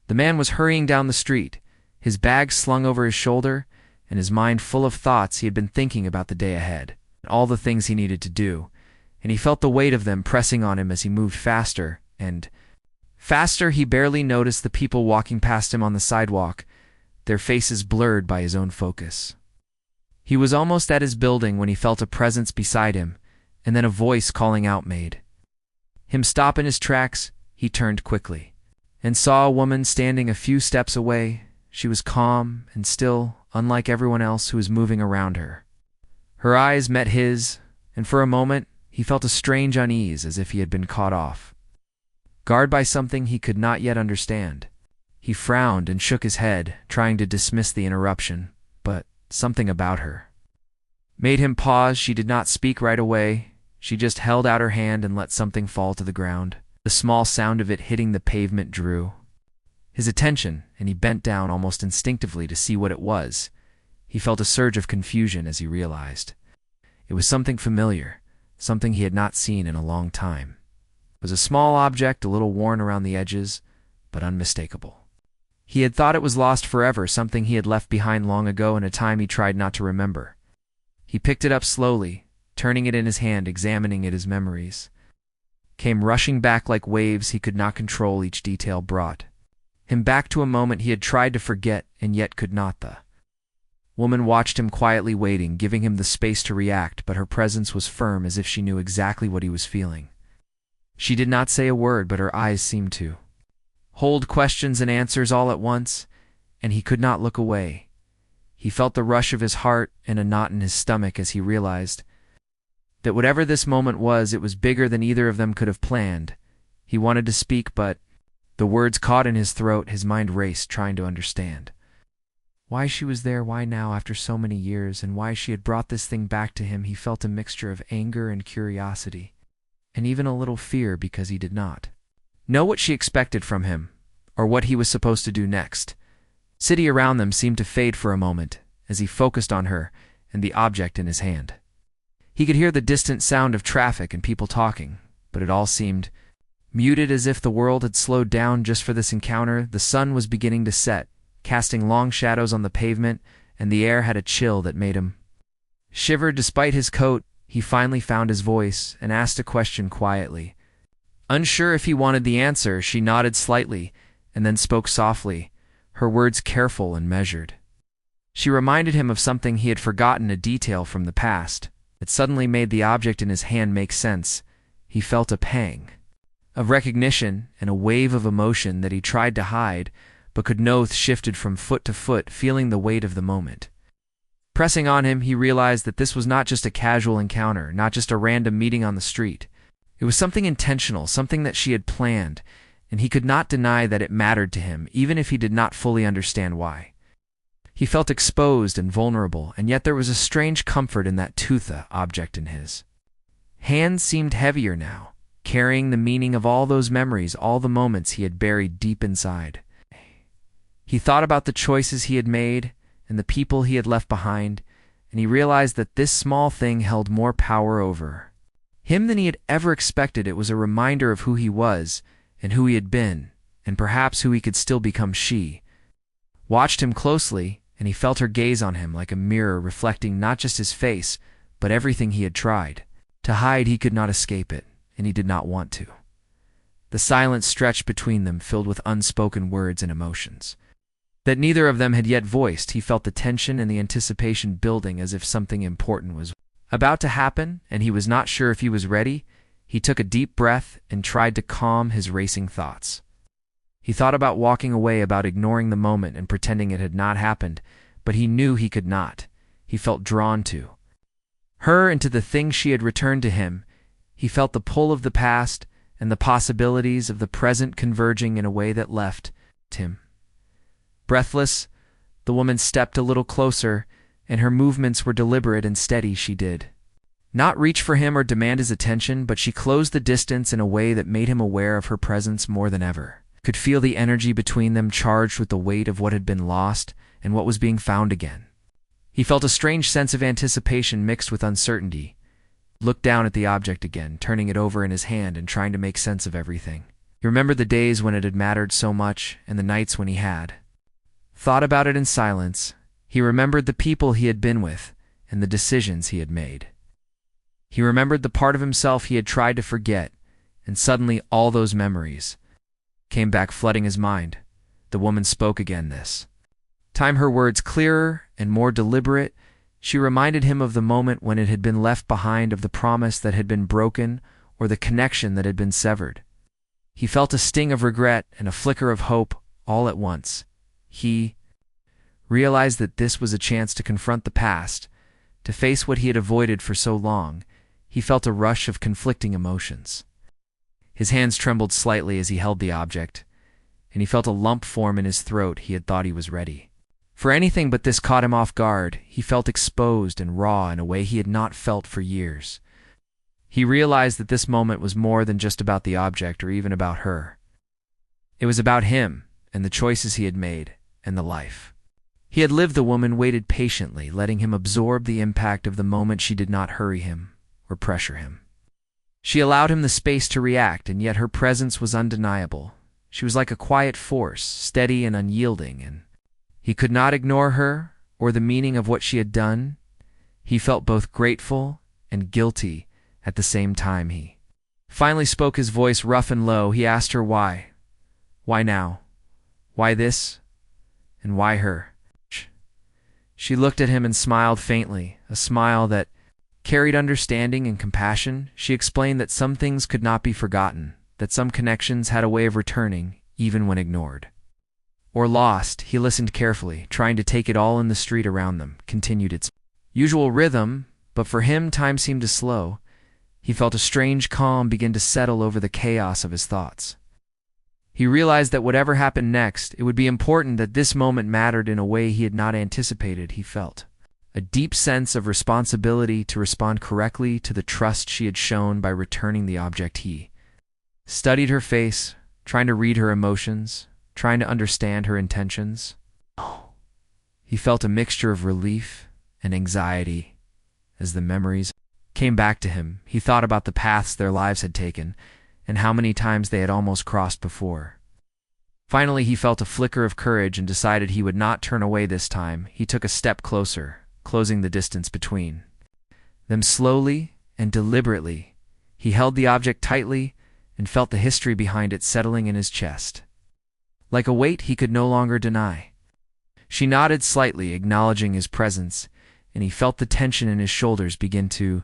The man was hurrying down the street, his bag slung over his shoulder, and his mind full of thoughts. He had been thinking about the day ahead, and all the things he needed to do, and he felt the weight of them pressing on him as he moved faster and faster. He barely noticed the people walking past him on the sidewalk, their faces blurred by his own focus. He was almost at his building when he felt a presence beside him, and then a voice calling out made him stop in his tracks. He turned quickly and saw a woman standing a few steps away. She was calm and still, unlike everyone else who was moving around her. Her eyes met his, and for a moment he felt a strange unease, as if he had been caught off guard by something he could not yet understand. He frowned and shook his head, trying to dismiss the interruption, but something about her made him pause. She did not speak right away. She just held out her hand and let something fall to the ground. The small sound of it hitting the pavement drew his attention, and he bent down almost instinctively to see what it was. He felt a surge of confusion as he realized it was something familiar, something he had not seen in a long time. It was a small object, a little worn around the edges, but unmistakable. He had thought it was lost forever, something he had left behind long ago in a time he tried not to remember. He picked it up slowly, turning it in his hand, examining it. His memories came rushing back like waves he could not control. Each detail brought him back to a moment he had tried to forget and yet could not. The woman watched him quietly, waiting, giving him the space to react, but her presence was firm, as if she knew exactly what he was feeling. She did not say a word, but her eyes seemed to hold questions and answers all at once, and he could not look away. He felt the rush of his heart and a knot in his stomach as he realized that whatever this moment was, it was bigger than either of them could have planned. He wanted to speak, but the words caught in his throat. His mind raced, trying to understand why she was there, why now after so many years, and why she had brought this thing back to him. He felt a mixture of anger and curiosity, and even a little fear, because he did not know what she expected from him, or what he was supposed to do next. City around them seemed to fade for a moment as he focused on her and the object in his hand. He could hear the distant sound of traffic and people talking, but it all seemed muted, as if the world had slowed down just for this encounter. The sun was beginning to set, casting long shadows on the pavement, and the air had a chill that made him shiver. Despite his coat, he finally found his voice and asked a question quietly. Unsure if he wanted the answer, she nodded slightly and then spoke softly, her words careful and measured. She reminded him of something he had forgotten, a detail from the past. It suddenly made the object in his hand make sense. He felt a pang of recognition and a wave of emotion that he tried to hide, but could know shifted from foot to foot, feeling the weight of the moment pressing on him. He realized that this was not just a casual encounter, not just a random meeting on the street. It was something intentional, something that she had planned, and he could not deny that it mattered to him, even if he did not fully understand why. He felt exposed and vulnerable, and yet there was a strange comfort in that tootha object in his hands. Seemed heavier now, carrying the meaning of all those memories, all the moments he had buried deep inside. He thought about the choices he had made and the people he had left behind, and he realized that this small thing held more power over him than he had ever expected. It was a reminder of who he was and who he had been, and perhaps who he could still become. She watched him closely, and he felt her gaze on him like a mirror, reflecting not just his face, but everything he had tried to hide. He could not escape it, and he did not want to. The silence stretched between them, filled with unspoken words and emotions that neither of them had yet voiced. He felt the tension and the anticipation building, as if something important was about to happen, and he was not sure if he was ready. He took a deep breath and tried to calm his racing thoughts. He thought about walking away, about ignoring the moment and pretending it had not happened, but he knew he could not. He felt drawn to her and to the thing she had returned to him. He felt the pull of the past and the possibilities of the present converging in a way that left him breathless. The woman stepped a little closer, and her movements were deliberate and steady. She did not reach for him or demand his attention, but she closed the distance in a way that made him aware of her presence more than ever. Could feel the energy between them, charged with the weight of what had been lost and what was being found again. He felt a strange sense of anticipation mixed with uncertainty. Looked down at the object again, turning it over in his hand and trying to make sense of everything. He remembered the days when it had mattered so much and the nights when he had thought about it in silence. He remembered the people he had been with and the decisions he had made. He remembered the part of himself he had tried to forget, and suddenly all those memories came back flooding his mind. The woman spoke again this time, her words clearer and more deliberate. She reminded him of the moment when it had been left behind, of the promise that had been broken or the connection that had been severed. He felt a sting of regret and a flicker of hope all at once. He realized that this was a chance to confront the past, to face what he had avoided for so long. He felt a rush of conflicting emotions. His hands trembled slightly as he held the object, and he felt a lump form in his throat. He had thought he was ready for anything, but this caught him off guard. He felt exposed and raw in a way he had not felt for years. He realized that this moment was more than just about the object or even about her. It was about him and the choices he had made and the life he had lived. The woman waited patiently, letting him absorb the impact of the moment. She did not hurry him or pressure him. She allowed him the space to react, and yet her presence was undeniable. She was like a quiet force, steady and unyielding, and he could not ignore her or the meaning of what she had done. He felt both grateful and guilty at the same time. He finally spoke, his voice rough and low. He asked her why. Why now? Why this? And why her? She looked at him and smiled faintly, a smile that carried understanding and compassion. She explained that some things could not be forgotten, that some connections had a way of returning, even when ignored or lost. He listened carefully, trying to take it all in. The street around them continued its usual rhythm, but for him time seemed to slow. He felt a strange calm begin to settle over the chaos of his thoughts. He realized that whatever happened next, it would be important, that this moment mattered in a way he had not anticipated. He felt a deep sense of responsibility to respond correctly to the trust she had shown by returning the object. He studied her face, trying to read her emotions, trying to understand her intentions. He felt a mixture of relief and anxiety as the memories came back to him. He thought about the paths their lives had taken and how many times they had almost crossed before. Finally, he felt a flicker of courage and decided he would not turn away this time. He took a step closer, closing the distance between them slowly and deliberately. He held the object tightly and felt the history behind it settling in his chest, like a weight he could no longer deny. She nodded slightly, acknowledging his presence, and he felt the tension in his shoulders begin to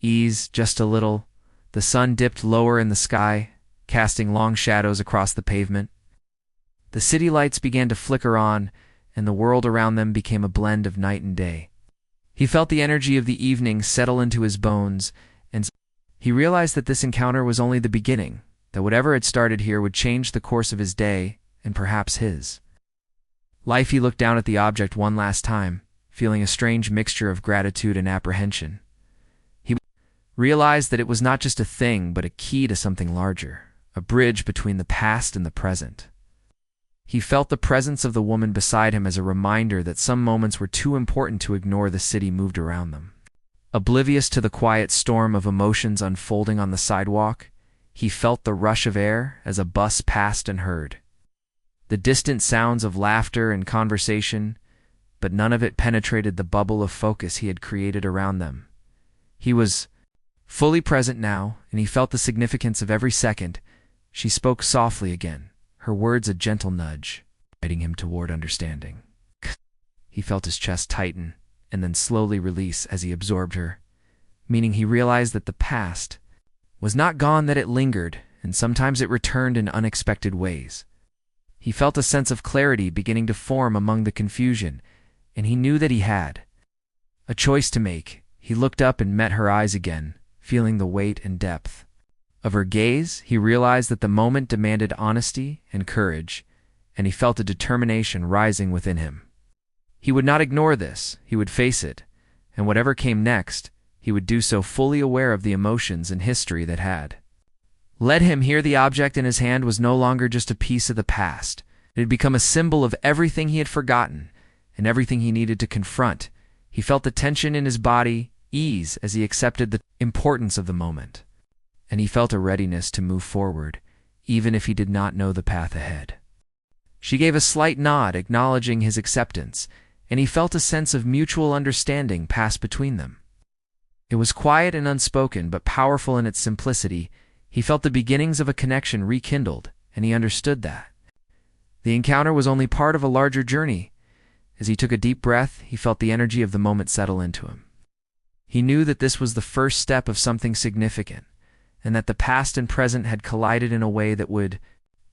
ease just a little. The sun dipped lower in the sky, casting long shadows across the pavement. The city lights began to flicker on, and the world around them became a blend of night and day. He felt the energy of the evening settle into his bones, and he realized that this encounter was only the beginning, that whatever had started here would change the course of his day, and perhaps his life. He looked down at the object one last time, feeling a strange mixture of gratitude and apprehension. He realized that it was not just a thing, but a key to something larger, a bridge between the past and the present. He felt the presence of the woman beside him as a reminder that some moments were too important to ignore. The city moved around them, oblivious to the quiet storm of emotions unfolding on the sidewalk. He felt the rush of air as a bus passed and heard the distant sounds of laughter and conversation, but none of it penetrated the bubble of focus he had created around them. He was fully present now, and he felt the significance of every second. She spoke softly again, her words a gentle nudge, guiding him toward understanding. He felt his chest tighten and then slowly release as he absorbed her, meaning he realized that the past was not gone, that it lingered, and sometimes it returned in unexpected ways. He felt a sense of clarity beginning to form among the confusion, and he knew that he had a choice to make. He looked up and met her eyes again, feeling the weight and depth of her gaze. He realized that the moment demanded honesty and courage, and he felt a determination rising within him. He would not ignore this. He would face it, and whatever came next, he would do so fully aware of the emotions and history that had led him here. The object in his hand was no longer just a piece of the past. It had become a symbol of everything he had forgotten and everything he needed to confront. He felt the tension in his body ease as he accepted the importance of the moment, and he felt a readiness to move forward, even if he did not know the path ahead. She gave a slight nod, acknowledging his acceptance, and he felt a sense of mutual understanding pass between them. It was quiet and unspoken, but powerful in its simplicity. He felt the beginnings of a connection rekindled, and he understood that the encounter was only part of a larger journey. As he took a deep breath, he felt the energy of the moment settle into him. He knew that this was the first step of something significant, and that the past and present had collided in a way that would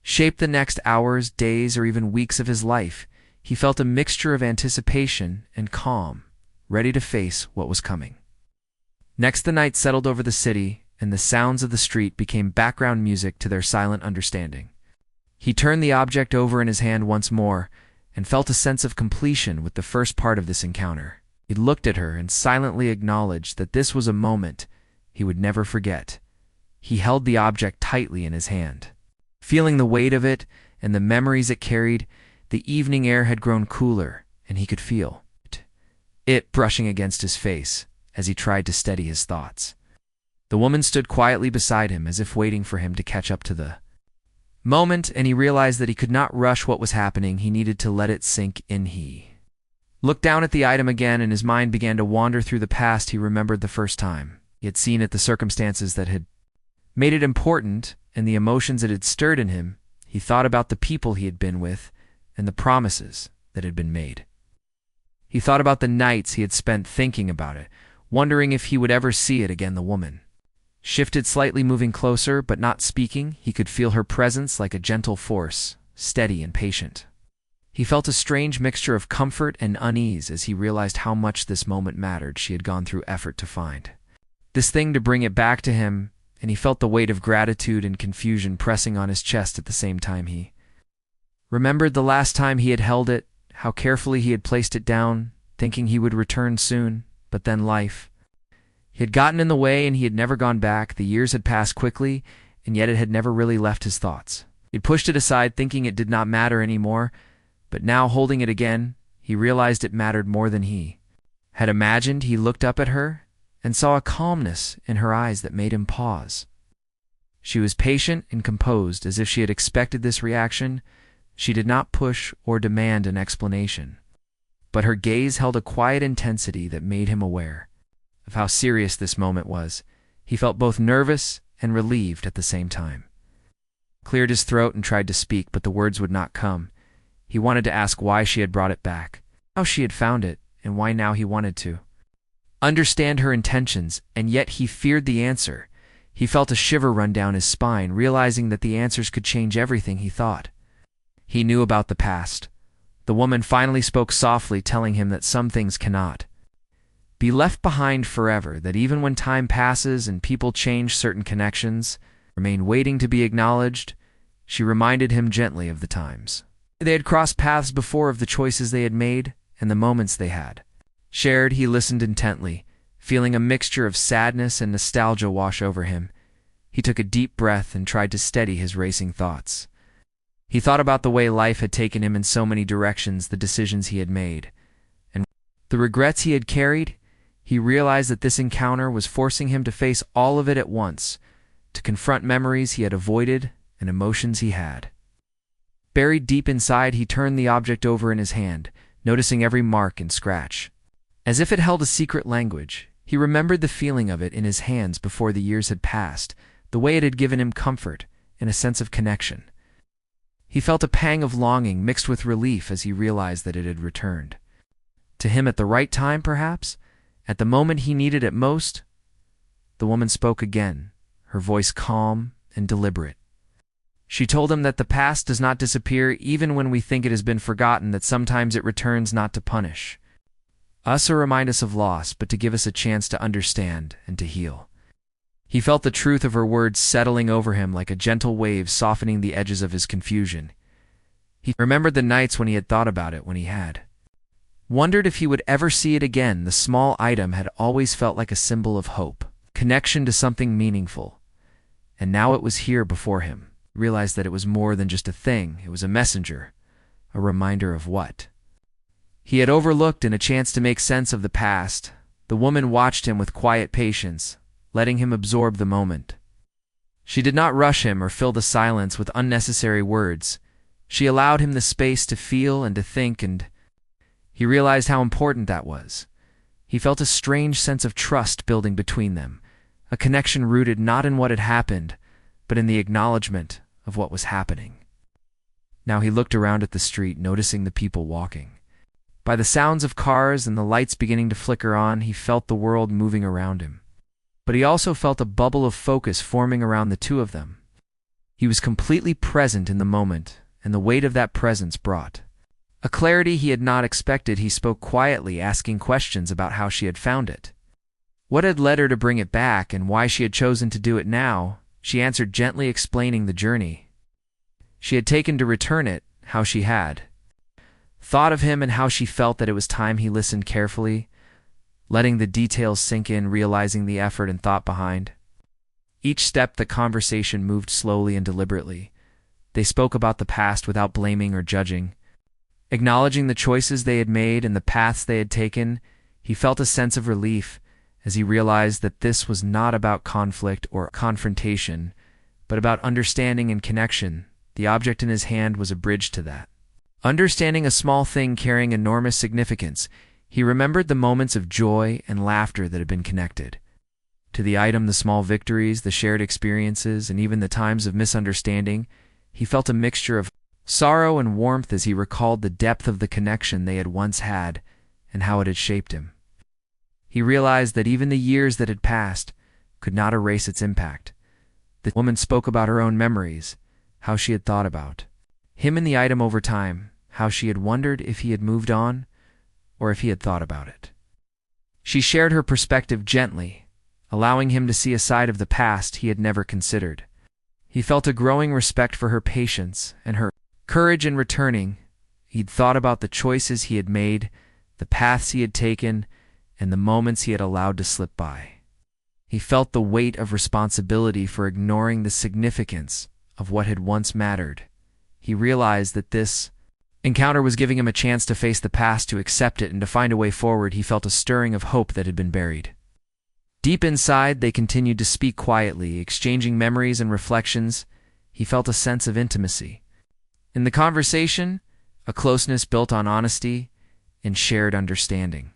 shape the next hours, days, or even weeks of his life. He felt a mixture of anticipation and calm, ready to face what was coming. Next, the night settled over the city, and the sounds of the street became background music to their silent understanding. He turned the object over in his hand once more, and felt a sense of completion with the first part of this encounter. He looked at her and silently acknowledged that this was a moment he would never forget. He held the object tightly in his hand. Feeling the weight of it and the memories it carried, the evening air had grown cooler, and he could feel it brushing against his face as he tried to steady his thoughts. The woman stood quietly beside him, as if waiting for him to catch up to the moment, and he realized that he could not rush what was happening. He needed to let it sink in. He looked down at the item again, and his mind began to wander through the past he remembered the first time. He had seen it, the circumstances that had made it important, and the emotions it had stirred in him. He thought about the people he had been with, and the promises that had been made. He thought about the nights he had spent thinking about it, wondering if he would ever see it again. The woman shifted slightly, moving closer, but not speaking. He could feel her presence like a gentle force, steady and patient. He felt a strange mixture of comfort and unease as he realized how much this moment mattered. She had gone through effort to find this thing, to bring it back to him, and he felt the weight of gratitude and confusion pressing on his chest at the same time. He remembered the last time he had held it, how carefully he had placed it down, thinking he would return soon, but then life he had gotten in the way, and he had never gone back. The years had passed quickly, and yet it had never really left his thoughts. He pushed it aside, thinking it did not matter anymore, but now, holding it again, he realized it mattered more than he had imagined. He looked up at her and saw a calmness in her eyes that made him pause. She was patient and composed, as if she had expected this reaction. She did not push or demand an explanation, but her gaze held a quiet intensity that made him aware of how serious this moment was. He felt both nervous and relieved at the same time. Cleared his throat and tried to speak, but the words would not come. He wanted to ask why she had brought it back, how she had found it, and why now. He wanted to understand her intentions, and yet he feared the answer. He felt a shiver run down his spine, realizing that the answers could change everything he thought he knew about the past. The woman finally spoke softly, telling him that some things cannot be left behind forever, that even when time passes and people change, certain connections remain waiting to be acknowledged. She reminded him gently of the times they had crossed paths before, of the choices they had made, and the moments they had shared. He listened intently, feeling a mixture of sadness and nostalgia wash over him. He took a deep breath and tried to steady his racing thoughts. He thought about the way life had taken him in so many directions, the decisions he had made, and the regrets he had carried. He realized that this encounter was forcing him to face all of it at once, to confront memories he had avoided and emotions he had buried deep inside. He turned the object over in his hand, noticing every mark and scratch, as if it held a secret language. He remembered the feeling of it in his hands before the years had passed, the way it had given him comfort and a sense of connection. He felt a pang of longing mixed with relief as he realized that it had returned to him at the right time, perhaps at the moment he needed it most. The woman spoke again, her voice calm and deliberate. She told him that the past does not disappear even when we think it has been forgotten, that sometimes it returns not to punish us or remind us of loss, but to give us a chance to understand and to heal. He felt the truth of her words settling over him like a gentle wave, softening the edges of his confusion. He remembered the nights when he had thought about it, when he had wondered if he would ever see it again. The small item had always felt like a symbol of hope, connection to something meaningful, and now it was here before him. He realized that it was more than just a thing. It was a messenger, a reminder of what he had overlooked, and a chance to make sense of the past. The woman watched him with quiet patience, letting him absorb the moment. She did not rush him or fill the silence with unnecessary words. She allowed him the space to feel and to think, and he realized how important that was. He felt a strange sense of trust building between them, a connection rooted not in what had happened, but in the acknowledgement of what was happening. Now he looked around at the street, noticing the people walking. By the sounds of cars and the lights beginning to flicker on, he felt the world moving around him. But he also felt a bubble of focus forming around the two of them. He was completely present in the moment, and the weight of that presence brought a clarity he had not expected. He spoke quietly, asking questions about how she had found it. What had led her to bring it back, and why she had chosen to do it now? She answered gently, explaining the journey she had taken to return it, how she had thought of him, and how she felt that it was time. He listened carefully, letting the details sink in, realizing the effort and thought behind each step. The conversation moved slowly and deliberately. They spoke about the past without blaming or judging, acknowledging the choices they had made and the paths they had taken. He felt a sense of relief as he realized that this was not about conflict or confrontation, but about understanding and connection. The object in his hand was a bridge to that understanding, a small thing carrying enormous significance. He remembered the moments of joy and laughter that had been connected to the item, the small victories, the shared experiences, and even the times of misunderstanding. He felt a mixture of sorrow and warmth as he recalled the depth of the connection they had once had and how it had shaped him. He realized that even the years that had passed could not erase its impact. The woman spoke about her own memories, how she had thought about him and the item over time, how she had wondered if he had moved on or if he had thought about it. She shared her perspective gently, allowing him to see a side of the past he had never considered. He felt a growing respect for her patience and her courage in returning. He'd thought about the choices he had made, the paths he had taken, and the moments he had allowed to slip by. He felt the weight of responsibility for ignoring the significance of what had once mattered. He realized that this encounter was giving him a chance to face the past, to accept it, and to find a way forward. He felt a stirring of hope that had been buried deep inside. They continued to speak quietly, exchanging memories and reflections. He felt a sense of intimacy in the conversation, a closeness built on honesty and shared understanding.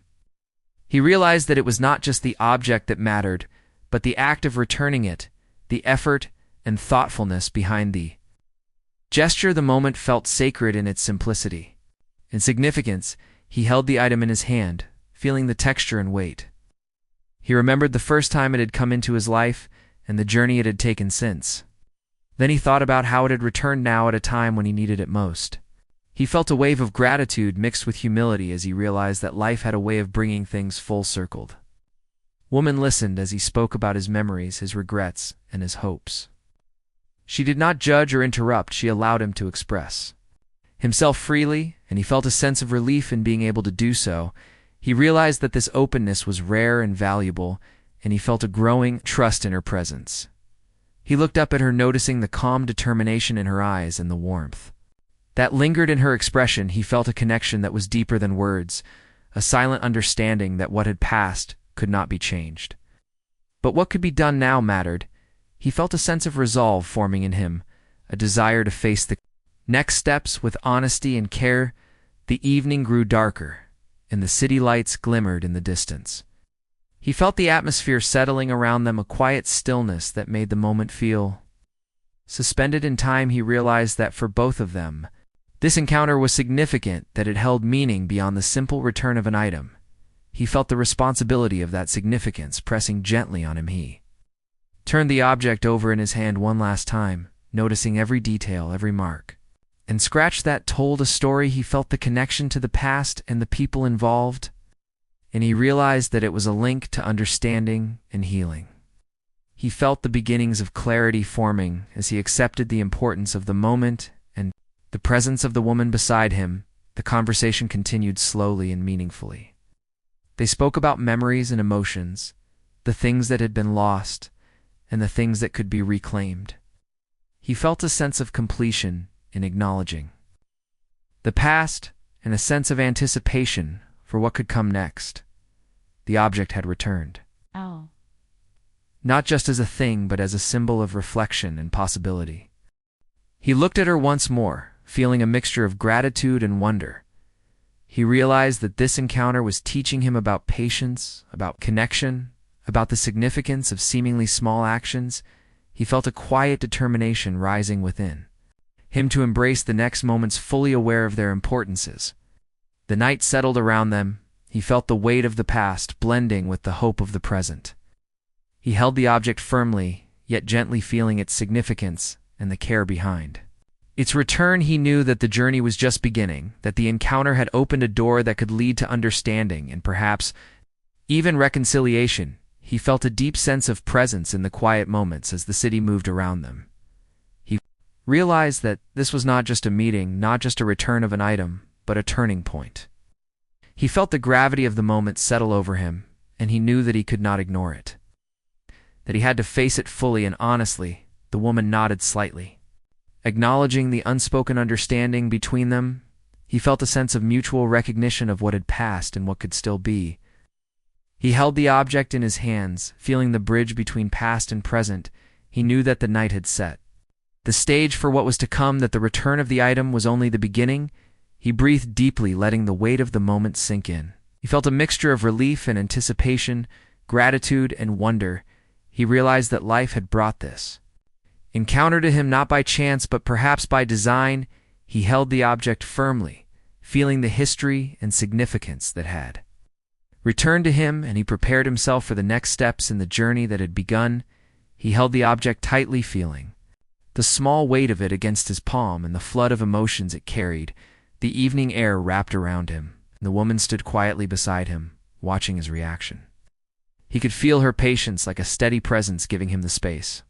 He realized that it was not just the object that mattered, but the act of returning it, the effort and thoughtfulness behind the gesture. The moment felt sacred in its simplicity and significance. He held the item in his hand, feeling the texture and weight. He remembered the first time it had come into his life and the journey it had taken since. Then he thought about how it had returned now at a time when he needed it most. He felt a wave of gratitude mixed with humility as he realized that life had a way of bringing things full circled. Woman listened as he spoke about his memories, his regrets, and his hopes. She did not judge or interrupt. She allowed him to express himself freely, and he felt a sense of relief in being able to do so. He realized that this openness was rare and valuable, and he felt a growing trust in her presence. He looked up at her, noticing the calm determination in her eyes and the warmth that lingered in her expression. He felt a connection that was deeper than words, a silent understanding that what had passed could not be changed. But what could be done now mattered. He felt a sense of resolve forming in him, a desire to face the next steps with honesty and care. The evening grew darker, and the city lights glimmered in the distance. He felt the atmosphere settling around them, a quiet stillness that made the moment feel suspended in time. He realized that for both of them, this encounter was significant, that it held meaning beyond the simple return of an item. He felt the responsibility of that significance pressing gently on him. He turned the object over in his hand one last time, noticing every detail, every mark and scratch that told a story. He felt the connection to the past and the people involved, and he realized that it was a link to understanding and healing. He felt the beginnings of clarity forming as he accepted the importance of the moment and the presence of the woman beside him. The conversation continued slowly and meaningfully. They spoke about memories and emotions, the things that had been lost, and the things that could be reclaimed. He felt a sense of completion in acknowledging the past and a sense of anticipation for what could come next. The object had returned. Oh. not just as a thing but as a symbol of reflection and possibility. He looked at her once more, feeling a mixture of gratitude and wonder. He realized that this encounter was teaching him about patience, about connection, about the significance of seemingly small actions. He felt a quiet determination rising within him to embrace the next moments fully aware of their importances. The night settled around them. He felt the weight of the past blending with the hope of the present. He held the object firmly, yet gently feeling its significance and the care behind its return. He knew that the journey was just beginning, that the encounter had opened a door that could lead to understanding and perhaps even reconciliation. He felt a deep sense of presence in the quiet moments as the city moved around them. He realized that this was not just a meeting, not just a return of an item, but a turning point. He felt the gravity of the moment settle over him, and he knew that he could not ignore it, that he had to face it fully and honestly. The woman nodded slightly, acknowledging the unspoken understanding between them. He felt a sense of mutual recognition of what had passed and what could still be. He held the object in his hands, feeling the bridge between past and present. He knew that the night had set the stage for what was to come, that the return of the item was only the beginning. He breathed deeply, letting the weight of the moment sink in. He felt a mixture of relief and anticipation, gratitude and wonder. He realized that life had brought this encounter to him not by chance but perhaps by design. He held the object firmly, feeling the history and significance that had returned to him, and he prepared himself for the next steps in the journey that had begun. He held the object tightly, feeling the small weight of it against his palm and the flood of emotions it carried. The evening air wrapped around him, and the woman stood quietly beside him, watching his reaction. He could feel her patience like a steady presence giving him the space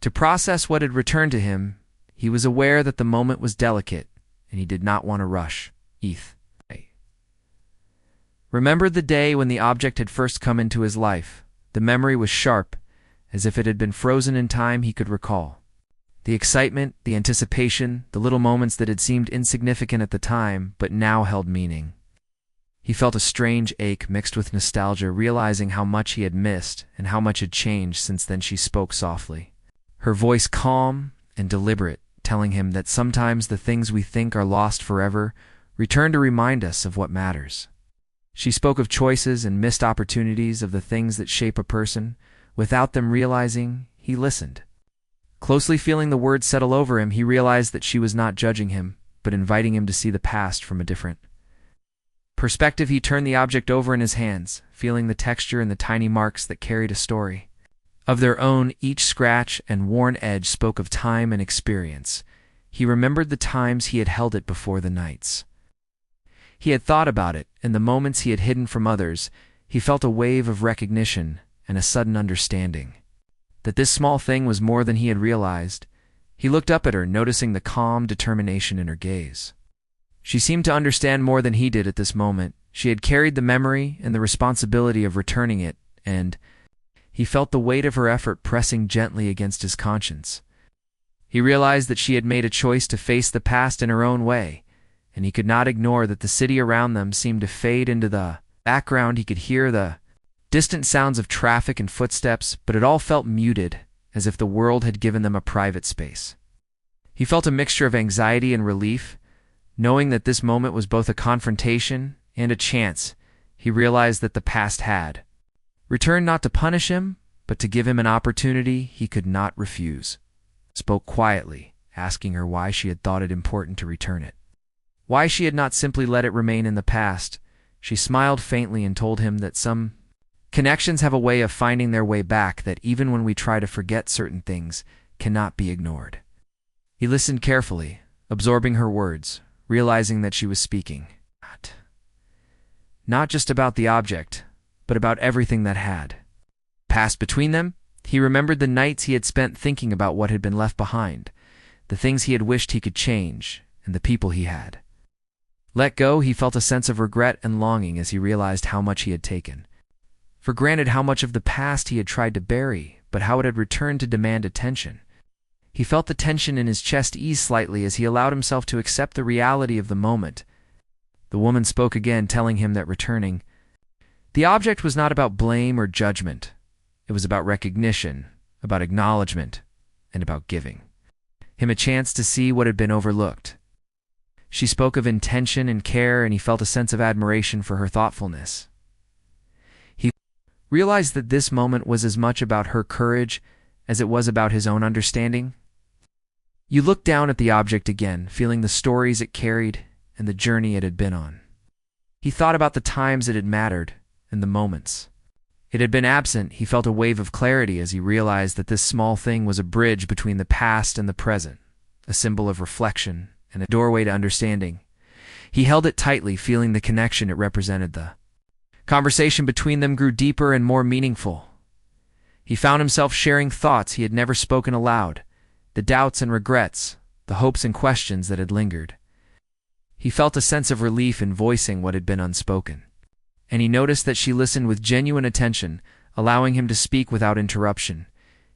to process what had returned to him. He was aware that the moment was delicate, and he did not want to rush. Remembered the day when the object had first come into his life. The memory was sharp, as if it had been frozen in time. He could recall the excitement, the anticipation, the little moments that had seemed insignificant at the time, but now held meaning. He felt a strange ache mixed with nostalgia, realizing how much he had missed and how much had changed since then. She spoke softly, her voice calm and deliberate, telling him that sometimes the things we think are lost forever return to remind us of what matters. She spoke of choices and missed opportunities, of the things that shape a person. Without them realizing, he listened closely, feeling the words settle over him. He realized that she was not judging him, but inviting him to see the past from a different perspective. He turned the object over in his hands, feeling the texture and the tiny marks that carried a story of their own. Each scratch and worn edge spoke of time and experience. He remembered the times he had held it before, the nights he had thought about it, and the moments he had hidden from others. He felt a wave of recognition and a sudden understanding that this small thing was more than he had realized. He looked up at her, noticing the calm determination in her gaze. She seemed to understand more than he did at this moment. She had carried the memory and the responsibility of returning it, and he felt the weight of her effort pressing gently against his conscience. He realized that she had made a choice to face the past in her own way, and he could not ignore that the city around them seemed to fade into the background. He could hear the distant sounds of traffic and footsteps, but it all felt muted, as if the world had given them a private space. He felt a mixture of anxiety and relief, knowing that this moment was both a confrontation and a chance. He realized that the past had returned not to punish him, but to give him an opportunity he could not refuse. Spoke quietly, asking her why she had thought it important to return it, why she had not simply let it remain in the past. She smiled faintly and told him that some connections have a way of finding their way back, that even when we try to forget, certain things cannot be ignored. He listened carefully, absorbing her words, realizing that she was speaking not just about the object, but about everything that had passed between them. He remembered the nights he had spent thinking about what had been left behind, the things he had wished he could change, and the people he had let go. He felt a sense of regret and longing as he realized how much he had taken for granted, how much of the past he had tried to bury, but how it had returned to demand attention. He felt the tension in his chest ease slightly as he allowed himself to accept the reality of the moment. The woman spoke again, telling him that returning the object was not about blame or judgment. It was about recognition, about acknowledgement, and about giving him a chance to see what had been overlooked. She spoke of intention and care, and he felt a sense of admiration for her thoughtfulness. He realized that this moment was as much about her courage as it was about his own understanding. You looked down at the object again, feeling the stories it carried and the journey it had been on. He thought about the times it had mattered and the moments it had been absent. He felt a wave of clarity as he realized that this small thing was a bridge between the past and the present, a symbol of reflection and a doorway to understanding. He held it tightly, feeling the connection it represented. The conversation between them grew deeper and more meaningful. He found himself sharing thoughts he had never spoken aloud, the doubts and regrets, the hopes and questions that had lingered. He felt a sense of relief in voicing what had been unspoken, and he noticed that she listened with genuine attention, allowing him to speak without interruption.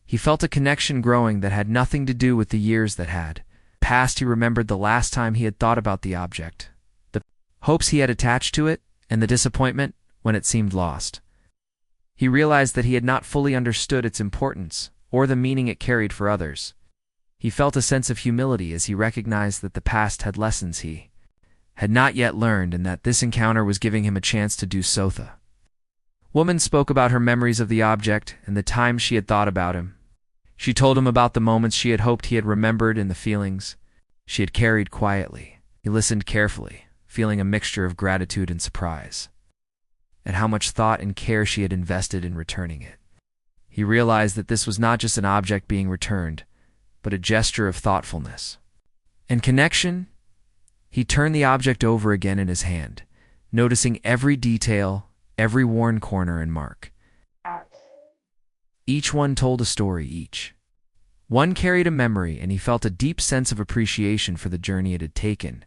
He felt a connection growing that had nothing to do with the years that had passed. He remembered the last time he had thought about the object, the hopes he had attached to it, and the disappointment when it seemed lost. He realized that he had not fully understood its importance or the meaning it carried for others. He felt a sense of humility as he recognized that the past had lessons he had not yet learned, and that this encounter was giving him a chance to do so. The woman spoke about her memories of the object and the times she had thought about him. She told him about the moments she had hoped he had remembered and the feelings she had carried quietly. He listened carefully, feeling a mixture of gratitude and surprise at how much thought and care she had invested in returning it. He realized that this was not just an object being returned, but a gesture of thoughtfulness and connection. He turned the object over again in his hand, noticing every detail, every worn corner and mark. Each one told a story, each one carried a memory, and he felt a deep sense of appreciation for the journey it had taken.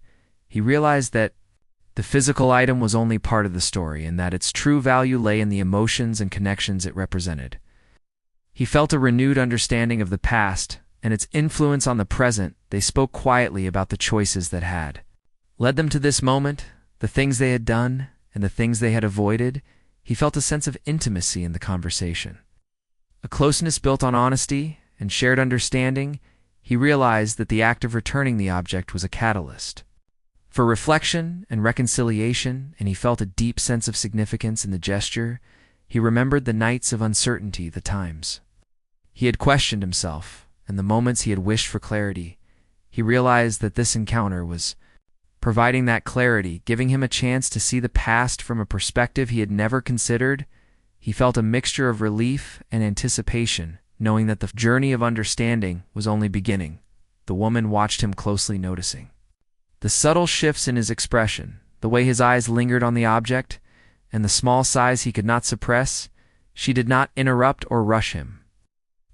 He realized that the physical item was only part of the story, and that its true value lay in the emotions and connections it represented. He felt a renewed understanding of the past and its influence on the present. They spoke quietly about the choices that had led them to this moment, the things they had done, and the things they had avoided. He felt a sense of intimacy in the conversation, a closeness built on honesty and shared understanding. He realized that the act of returning the object was a catalyst for reflection and reconciliation, and he felt a deep sense of significance in the gesture. He remembered the nights of uncertainty, the times he had questioned himself, and the moments he had wished for clarity. He realized that this encounter was providing that clarity, giving him a chance to see the past from a perspective he had never considered. He felt a mixture of relief and anticipation, knowing that the journey of understanding was only beginning. The woman watched him closely, noticing the subtle shifts in his expression, the way his eyes lingered on the object, and the small sighs he could not suppress. She did not interrupt or rush him.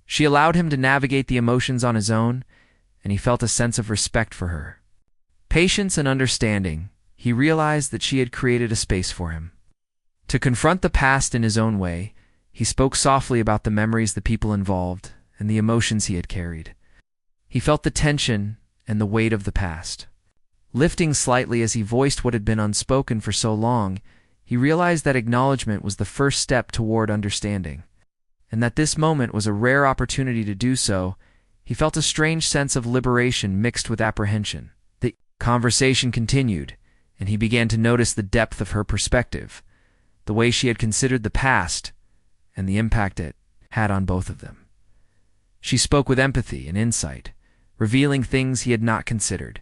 She allowed him to navigate the emotions on his own, and he felt a sense of respect for her patience and understanding. He realized that she had created a space for him to confront the past in his own way. He spoke softly about the memories, the people involved, and the emotions he had carried. He felt the tension and the weight of the past lifting slightly as he voiced what had been unspoken for so long. He realized that acknowledgement was the first step toward understanding, and that this moment was a rare opportunity to do so. He felt a strange sense of liberation mixed with apprehension. The conversation continued, and he began to notice the depth of her perspective, the way she had considered the past, and the impact it had on both of them. She spoke with empathy and insight, revealing things he had not considered.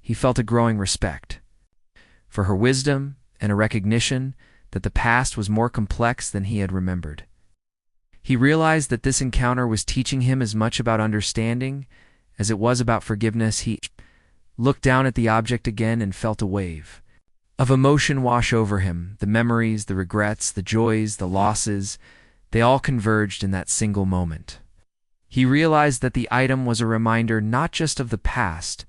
He felt a growing respect for her wisdom and a recognition that the past was more complex than he had remembered. He realized that this encounter was teaching him as much about understanding as it was about forgiveness. He looked down at the object again and felt a wave of emotion wash over him. The memories, the regrets, the joys, the losses, they all converged in that single moment. He realized that the item was a reminder not just of the past,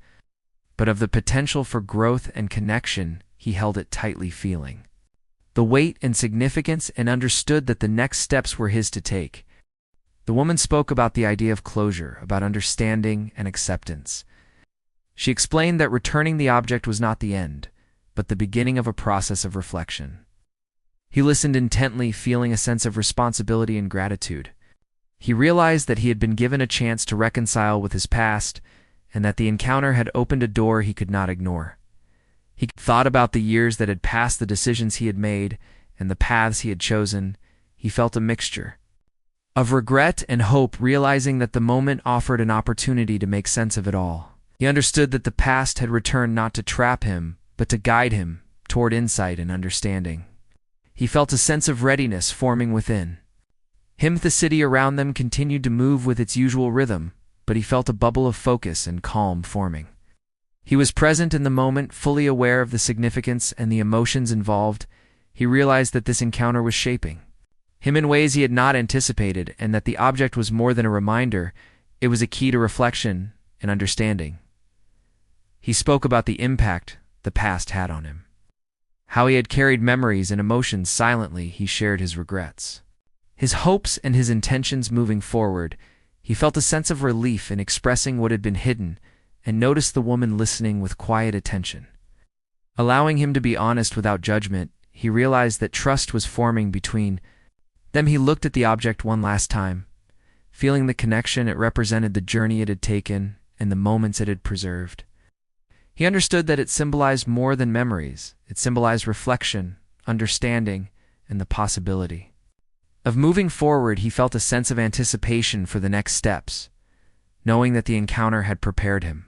but of the potential for growth and connection. He held it tightly, feeling the weight and significance, and understood that the next steps were his to take. The woman spoke about the idea of closure, about understanding and acceptance. She explained that returning the object was not the end, but the beginning of a process of reflection. He listened intently, feeling a sense of responsibility and gratitude. He realized that he had been given a chance to reconcile with his past, and that the encounter had opened a door he could not ignore. He thought about the years that had passed, the decisions he had made, and the paths he had chosen. He felt a mixture of regret and hope, realizing that the moment offered an opportunity to make sense of it all. He understood that the past had returned not to trap him, but to guide him toward insight and understanding. He felt a sense of readiness forming within him. The city around them continued to move with its usual rhythm, but he felt a bubble of focus and calm forming. He was present in the moment, fully aware of the significance and the emotions involved. He realized that this encounter was shaping him in ways he had not anticipated, and that the object was more than a reminder. It was a key to reflection and understanding. He spoke about the impact the past had on him, how he had carried memories and emotions silently. He shared his regrets, his hopes, and his intentions moving forward. He felt a sense of relief in expressing what had been hidden, and noticed the woman listening with quiet attention. Allowing him to be honest without judgment, he realized that trust was forming between them. He looked at the object one last time, feeling the connection it represented, the journey it had taken, and the moments it had preserved. He understood that it symbolized more than memories. It symbolized reflection, understanding, and the possibility of moving forward. He felt a sense of anticipation for the next steps, knowing that the encounter had prepared him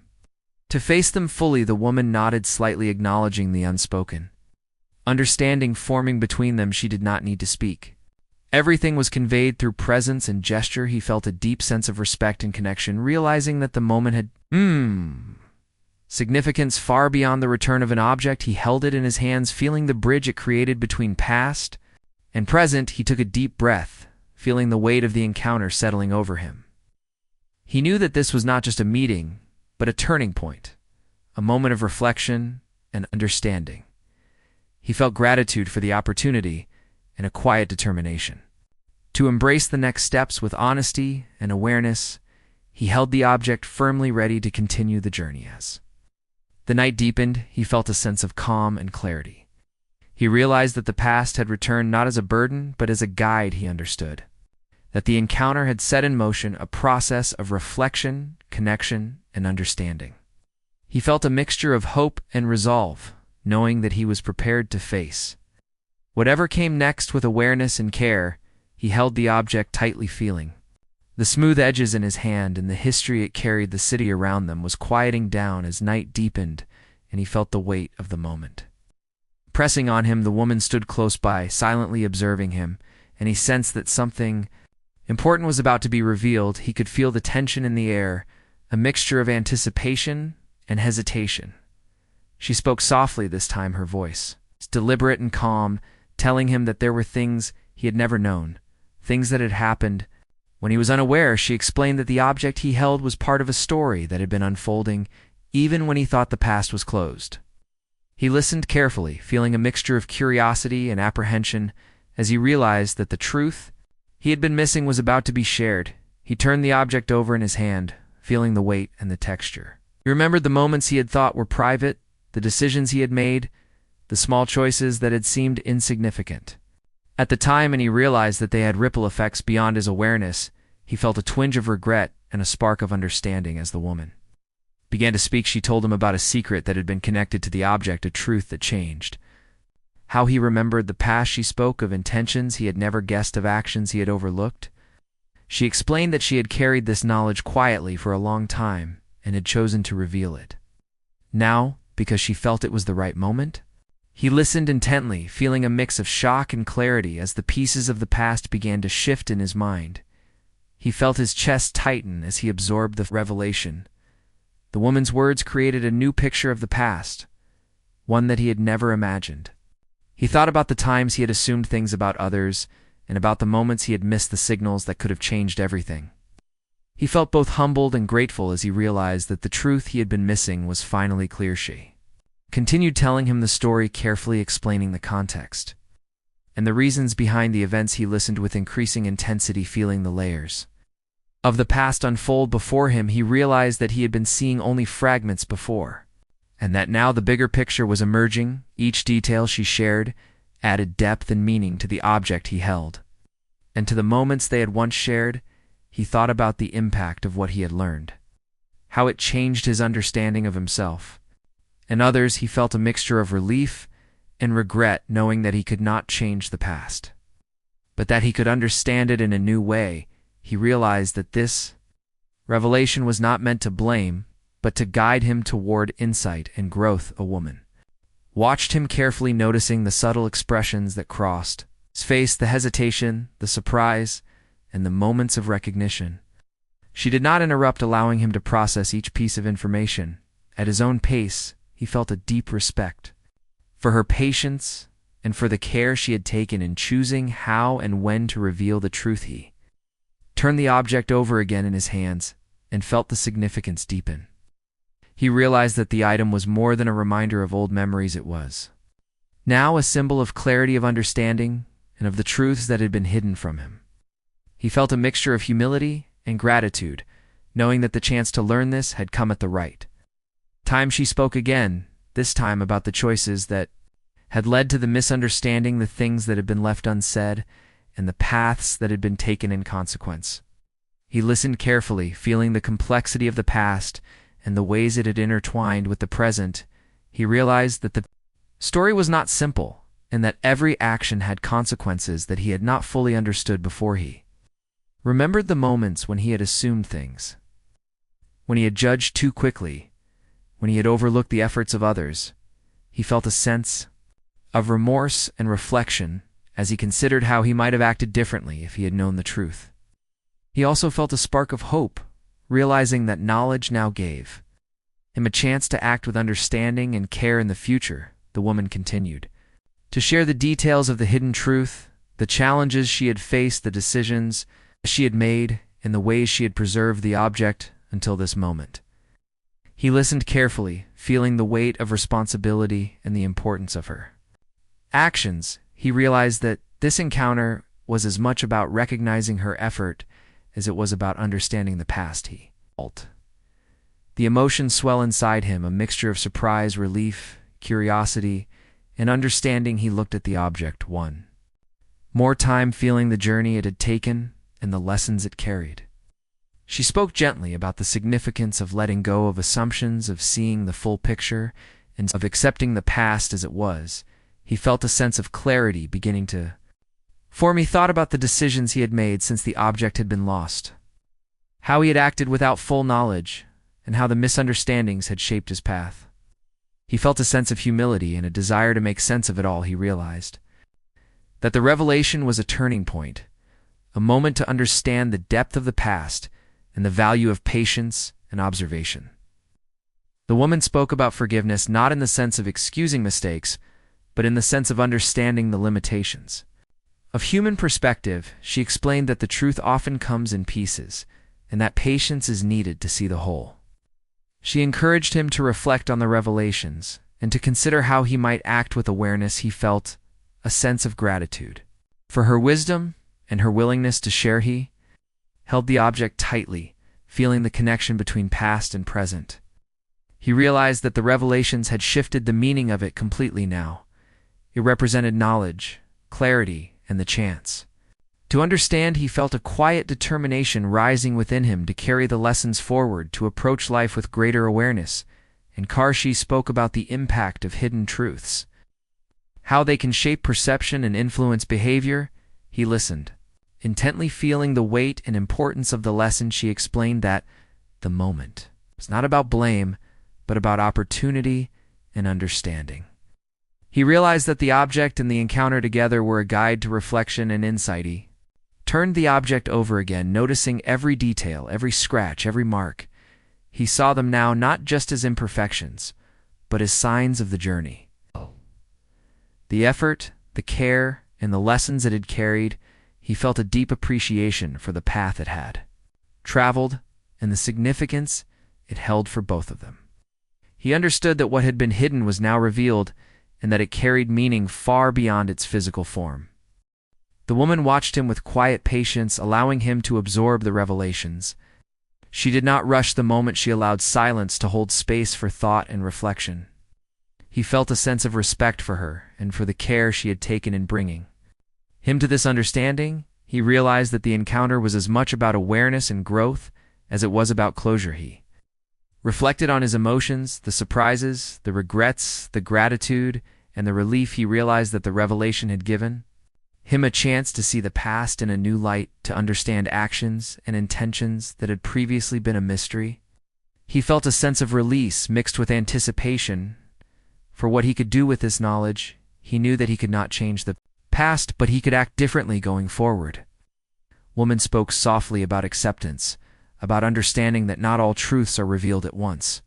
to face them fully. The woman nodded slightly, acknowledging the unspoken understanding forming between them. She did not need to speak. Everything was conveyed through presence and gesture. He felt a deep sense of respect and connection, realizing that the moment had significance far beyond the return of an object. He held it in his hands, feeling the bridge it created between past and present. He took a deep breath, feeling the weight of the encounter settling over him. He knew that this was not just a meeting, but a turning point, a moment of reflection and understanding. He felt gratitude for the opportunity and a quiet determination to embrace the next steps with honesty and awareness. He held the object firmly, ready to continue the journey. As the night deepened, he felt a sense of calm and clarity. He realized that the past had returned not as a burden, but as a guide. He understood that the encounter had set in motion a process of reflection, connection, and understanding. He felt a mixture of hope and resolve, knowing that he was prepared to face whatever came next with awareness and care. He held the object tightly, feeling the smooth edges in his hand, and the history it carried. The city around them was quieting down as night deepened, and he felt the weight of the moment pressing on him. The woman stood close by, silently observing him, and he sensed that something important was about to be revealed. He could feel the tension in the air, a mixture of anticipation and hesitation. She spoke softly this time, her voice deliberate and calm, telling him that there were things he had never known, things that had happened when he was unaware. She explained that the object he held was part of a story that had been unfolding even when he thought the past was closed. He listened carefully, feeling a mixture of curiosity and apprehension as he realized that the truth he had been missing was about to be shared. He turned the object over in his hand, feeling the weight and the texture. He remembered the moments he had thought were private, the decisions he had made, the small choices that had seemed insignificant at the time, and he realized that they had ripple effects beyond his awareness. He felt a twinge of regret and a spark of understanding as the woman began to speak. She told him about a secret that had been connected to the object, a truth that changed how he remembered the past. She spoke of intentions he had never guessed, of actions he had overlooked. She explained that she had carried this knowledge quietly for a long time and had chosen to reveal it now because she felt it was the right moment. He listened intently, feeling a mix of shock and clarity as the pieces of the past began to shift in his mind. He felt his chest tighten as he absorbed the revelation. The woman's words created a new picture of the past, one that he had never imagined. He thought about the times he had assumed things about others, and about the moments he had missed the signals that could have changed everything. He felt both humbled and grateful as he realized that the truth he had been missing was finally clear. She continued telling him the story, carefully explaining the context and the reasons behind the events. He listened with increasing intensity, feeling the layers of the past unfold before him. He realized that he had been seeing only fragments before, and that now the bigger picture was emerging. Each detail she shared added depth and meaning to the object he held. And to the moments they had once shared, he thought about the impact of what he had learned, how it changed his understanding of himself. In others, he felt a mixture of relief and regret, knowing that he could not change the past, but that he could understand it in a new way. He realized that this revelation was not meant to blame, but to guide him toward insight and growth. A woman watched him carefully, noticing the subtle expressions that crossed his face, the hesitation, the surprise, and the moments of recognition. She did not interrupt, allowing him to process each piece of information. At his own pace, he felt a deep respect for her patience and for the care she had taken in choosing how and when to reveal the truth. He turned the object over again in his hands and felt the significance deepen. He realized that the item was more than a reminder of old memories. It was now a symbol of clarity, of understanding, and of the truths that had been hidden from him. He felt a mixture of humility and gratitude, knowing that the chance to learn this had come at the right time. She spoke again, this time about the choices that had led to the misunderstanding, the things that had been left unsaid, and the paths that had been taken in consequence. He listened carefully, feeling the complexity of the past and the ways it had intertwined with the present. He realized that the story was not simple, and that every action had consequences that he had not fully understood before. He remembered the moments when he had assumed things, when he had judged too quickly, when he had overlooked the efforts of others. He felt a sense of remorse and reflection as he considered how he might have acted differently if he had known the truth. He also felt a spark of hope, realizing that knowledge now gave him a chance to act with understanding and care in the future. The woman continued to share the details of the hidden truth, the challenges she had faced, the decisions she had made, and the ways she had preserved the object until this moment. He listened carefully, feeling the weight of responsibility and the importance of her actions. He realized that this encounter was as much about recognizing her effort as it was about understanding the past. He felt the emotions swell inside him, a mixture of surprise, relief, curiosity, and understanding. He looked at the object one more time, feeling the journey it had taken and the lessons it carried. She spoke gently about the significance of letting go of assumptions, of seeing the full picture, and of accepting the past as it was. He felt a sense of clarity beginning to form. He thought about the decisions he had made since the object had been lost, how he had acted without full knowledge, and how the misunderstandings had shaped his path. He felt a sense of humility and a desire to make sense of it all. He realized that the revelation was a turning point, a moment to understand the depth of the past and the value of patience and observation. The woman spoke about forgiveness, not in the sense of excusing mistakes, but in the sense of understanding the limitations of human perspective. She explained that the truth often comes in pieces, and that patience is needed to see the whole. She encouraged him to reflect on the revelations and to consider how he might act with awareness. He felt a sense of gratitude for her wisdom and her willingness to share. He held the object tightly, feeling the connection between past and present. He realized that the revelations had shifted the meaning of it completely now. It represented knowledge, clarity, and the chance to understand. He felt a quiet determination rising within him to carry the lessons forward, to approach life with greater awareness. And Karshi spoke about the impact of hidden truths, how they can shape perception and influence behavior. He listened, intently feeling the weight and importance of the lesson. She explained that the moment was not about blame, but about opportunity and understanding. He realized that the object and the encounter together were a guide to reflection and insight. He turned the object over again, noticing every detail, every scratch, every mark. He saw them now not just as imperfections, but as signs of the journey. The effort, the care, and the lessons it had carried. He felt a deep appreciation for the path it had traveled and the significance it held for both of them. He understood that what had been hidden was now revealed, and that it carried meaning far beyond its physical form. The woman watched him with quiet patience, allowing him to absorb the revelations. She did not rush the moment. She allowed silence to hold space for thought and reflection. He felt a sense of respect for her and for the care she had taken in bringing him to this understanding. He realized that the encounter was as much about awareness and growth as it was about closure. He reflected on his emotions, the surprises, the regrets, the gratitude, and the relief. He realized that the revelation had given him a chance to see the past in a new light, to understand actions and intentions that had previously been a mystery. He felt a sense of release mixed with anticipation for what he could do with this knowledge. He knew that he could not change the past, but he could act differently going forward. Woman spoke softly about acceptance, about understanding that not all truths are revealed at once,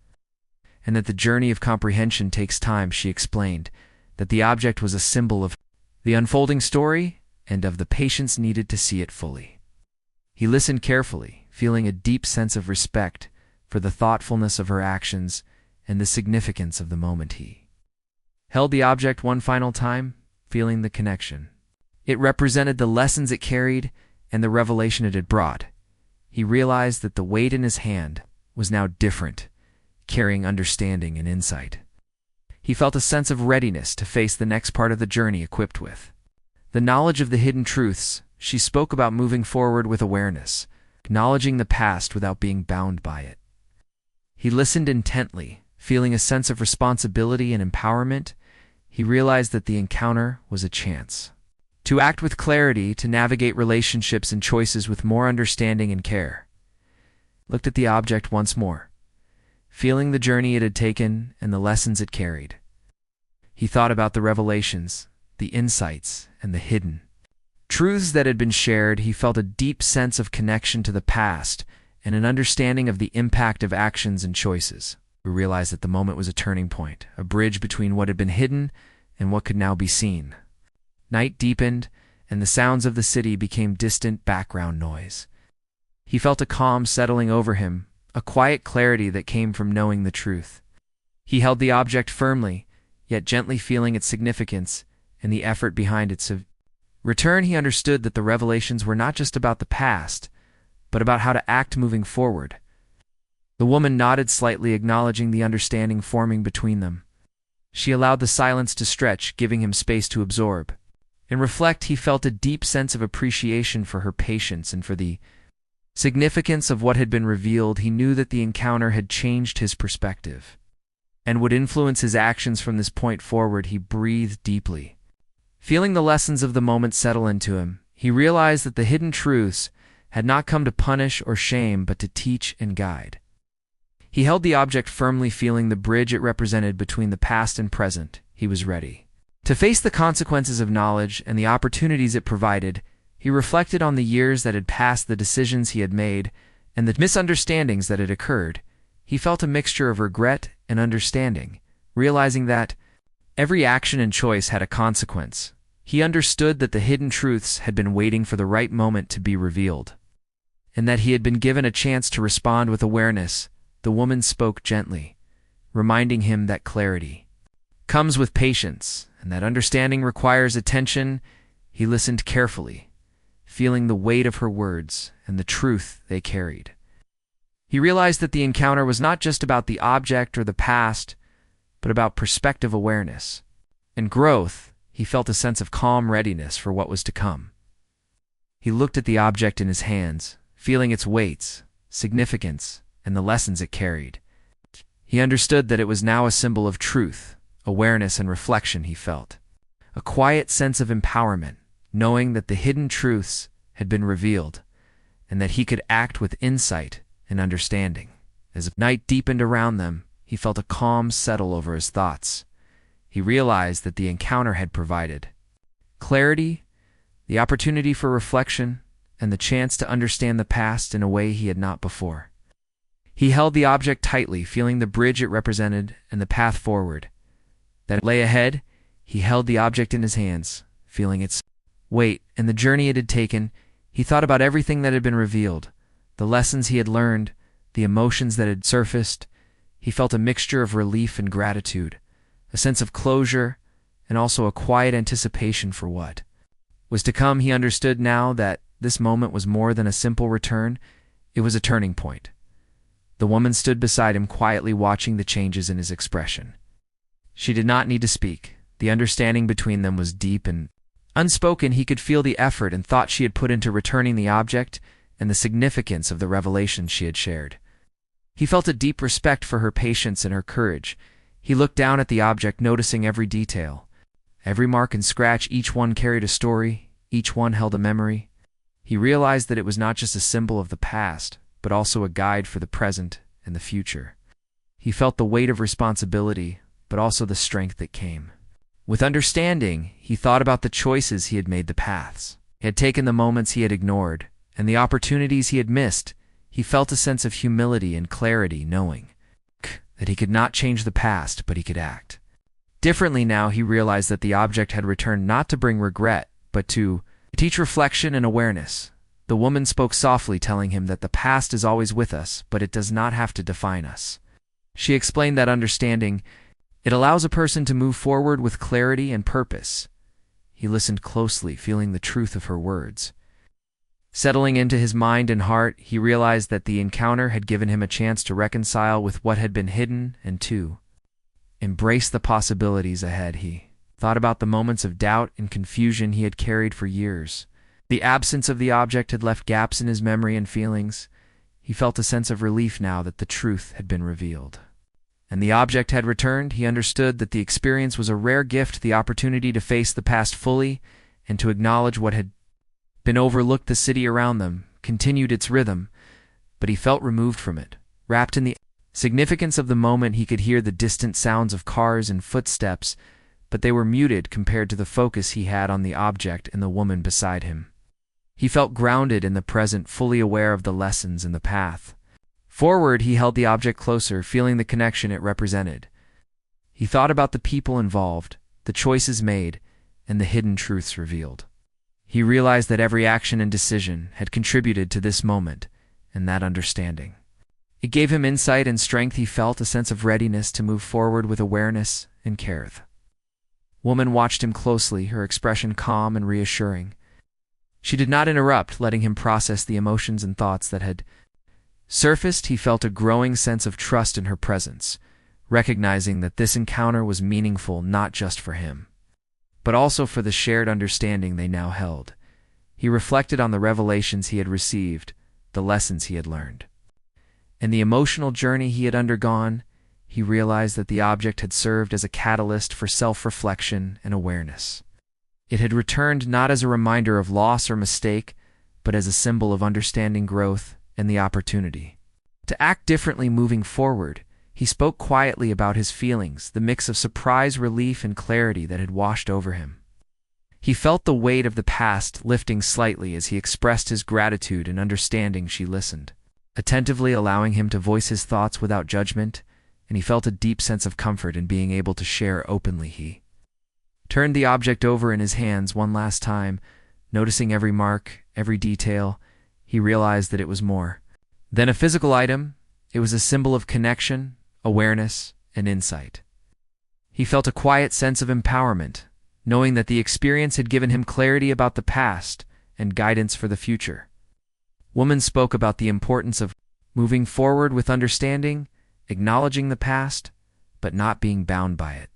and that the journey of comprehension takes time. She explained that the object was a symbol of the unfolding story and of the patience needed to see it fully. He listened carefully, feeling a deep sense of respect for the thoughtfulness of her actions and the significance of the moment. He held the object one final time, feeling the connection. It represented the lessons it carried and the revelation it had brought. He realized that the weight in his hand was now different, carrying understanding and insight. He felt a sense of readiness to face the next part of the journey, equipped with the knowledge of the hidden truths. She spoke about moving forward with awareness, acknowledging the past without being bound by it. He listened intently, feeling a sense of responsibility and empowerment. He realized that the encounter was a chance to act with clarity, to navigate relationships and choices with more understanding and care. Looked at the object once more, feeling the journey it had taken and the lessons it carried. He thought about the revelations, the insights, and the hidden truths that had been shared. He felt a deep sense of connection to the past and an understanding of the impact of actions and choices. We realized that the moment was a turning point, a bridge between what had been hidden and what could now be seen. Night deepened, and the sounds of the city became distant background noise. He felt a calm settling over him, a quiet clarity that came from knowing the truth. He held the object firmly, yet gently, feeling its significance and the effort behind its return. He understood that the revelations were not just about the past, but about how to act moving forward. The woman nodded slightly, acknowledging the understanding forming between them. She allowed the silence to stretch, giving him space to absorb and reflect. He felt a deep sense of appreciation for her patience and for the significance of what had been revealed. He knew that the encounter had changed his perspective and would influence his actions from this point forward. He breathed deeply, feeling the lessons of the moment settle into him. He realized that the hidden truths had not come to punish or shame, but to teach and guide. He held the object firmly, feeling the bridge it represented between the past and present. He was ready to face the consequences of knowledge and the opportunities it provided. He reflected on the years that had passed, the decisions he had made, and the misunderstandings that had occurred. He felt a mixture of regret and understanding, realizing that every action and choice had a consequence. He understood that the hidden truths had been waiting for the right moment to be revealed, and that he had been given a chance to respond with awareness. The woman spoke gently, reminding him that clarity comes with patience and that understanding requires attention. He listened carefully, feeling the weight of her words and the truth they carried. He realized that the encounter was not just about the object or the past, but about perspective, awareness, and growth. He felt a sense of calm readiness for what was to come. He looked at the object in his hands, feeling its weights, significance, and the lessons it carried. He understood that it was now a symbol of truth, awareness, and reflection. He felt a quiet sense of empowerment, knowing that the hidden truths had been revealed and that he could act with insight and understanding. As night deepened around them, he felt a calm settle over his thoughts. He realized that the encounter had provided clarity, the opportunity for reflection, and the chance to understand the past in a way he had not before. He held the object tightly, feeling the bridge it represented and the path forward that lay ahead. He held the object in his hands, feeling its weight and the journey it had taken. He thought about everything that had been revealed, the lessons he had learned, the emotions that had surfaced. He felt a mixture of relief and gratitude, a sense of closure, and also a quiet anticipation for what was to come. He understood now that this moment was more than a simple return. It was a turning point. The woman stood beside him, quietly watching the changes in his expression. She did not need to speak. The understanding between them was deep and unspoken. He could feel the effort and thought she had put into returning the object and the significance of the revelations she had shared. He felt a deep respect for her patience and her courage. He looked down at the object, noticing every detail. Every mark and scratch, each one carried a story, each one held a memory. He realized that it was not just a symbol of the past, but also a guide for the present and the future. He felt the weight of responsibility, but also the strength that came. With understanding, he thought about the choices he had made, the paths. He had taken the moments he had ignored, and the opportunities he had missed. He felt a sense of humility and clarity, knowing that he could not change the past, but he could act differently now. He realized that the object had returned not to bring regret, but to teach reflection and awareness. The woman spoke softly, telling him that the past is always with us, but it does not have to define us. She explained that understanding, it allows a person to move forward with clarity and purpose. He listened closely, feeling the truth of her words. Settling into his mind and heart, he realized that the encounter had given him a chance to reconcile with what had been hidden and to embrace the possibilities ahead. He thought about the moments of doubt and confusion he had carried for years. The absence of the object had left gaps in his memory and feelings. He felt a sense of relief now that the truth had been revealed. And the object had returned. He understood that the experience was a rare gift, the opportunity to face the past fully and to acknowledge what had been overlooked. The city around them continued its rhythm, but he felt removed from it. Wrapped in the significance of the moment, he could hear the distant sounds of cars and footsteps, but they were muted compared to the focus he had on the object and the woman beside him. He felt grounded in the present, fully aware of the lessons in the path forward. He held the object closer, feeling the connection it represented. He thought about the people involved, the choices made, and the hidden truths revealed. He realized that every action and decision had contributed to this moment, and that understanding. It gave him insight and strength. He felt a sense of readiness to move forward with awareness and care. The woman watched him closely, her expression calm and reassuring. She did not interrupt, letting him process the emotions and thoughts that had surfaced. He felt a growing sense of trust in her presence, recognizing that this encounter was meaningful not just for him, but also for the shared understanding they now held. He reflected on the revelations he had received, the lessons he had learned, and the emotional journey he had undergone. He realized that the object had served as a catalyst for self-reflection and awareness. It had returned not as a reminder of loss or mistake, but as a symbol of understanding, growth, and the opportunity to act differently moving forward. He spoke quietly about his feelings, the mix of surprise, relief, and clarity that had washed over him. He felt the weight of the past lifting slightly as he expressed his gratitude and understanding. She listened, attentively allowing him to voice his thoughts without judgment, and he felt a deep sense of comfort in being able to share openly. He turned the object over in his hands one last time, noticing every mark, every detail. He realized that it was more than a physical item. It was a symbol of connection, awareness, and insight. He felt a quiet sense of empowerment, knowing that the experience had given him clarity about the past and guidance for the future. Woman spoke about the importance of moving forward with understanding, acknowledging the past, but not being bound by it.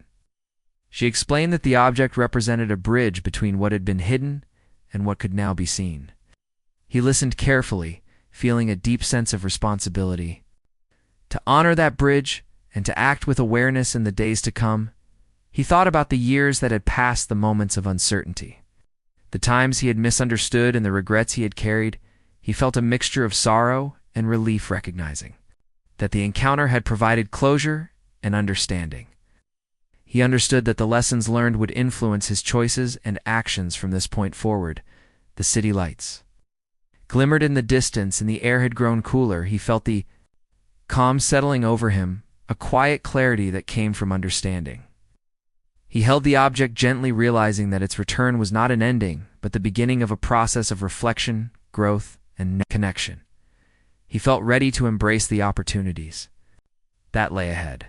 She explained that the object represented a bridge between what had been hidden and what could now be seen. He listened carefully, feeling a deep sense of responsibility to honor that bridge and to act with awareness in the days to come. He thought about the years that had passed, the moments of uncertainty, the times he had misunderstood, and the regrets he had carried. He felt a mixture of sorrow and relief, recognizing that the encounter had provided closure and understanding. He understood that the lessons learned would influence his choices and actions from this point forward. The city lights glimmered in the distance, and the air had grown cooler. He felt the calm settling over him, a quiet clarity that came from understanding. He held the object gently, realizing that its return was not an ending, but the beginning of a process of reflection, growth, and connection. He felt ready to embrace the opportunities that lay ahead.